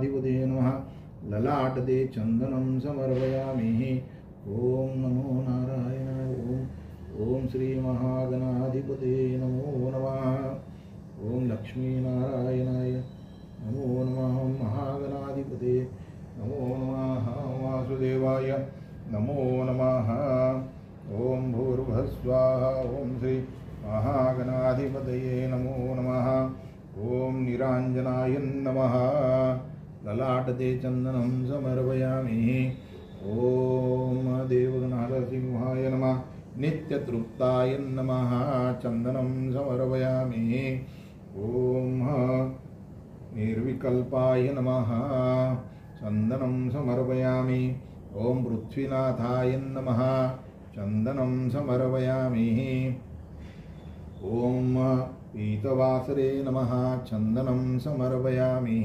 गणाधिपते नमः ललाटदे चन्दनं समर्पयामि ॐ नमो नारायणाय ॐ श्री महागणाधिपते नमो नमः ॐ लक्ष्मीनारायणाय नमो नमः महागणाधिपते नमो नमः वासुदेवाय नमो नमः ॐ भूर्भुवस्वाहा ॐ श्री महागणाधिपतये नमो नमः ॐ निराञ्जनाय नमः ललाटते चन्दनं समर्पयामि ॐ देवगणनरसिंहाय नमः नित्यतृप्ताय नमः चन्दनं समर्पयामि ॐ निर्विकल्पाय नमः चन्दनं समर्पयामि ॐ पृथ्वीनाथाय नमः चन्दनं समर्पयामि ॐ पीतवासरे नमः चन्दनं समर्पयामि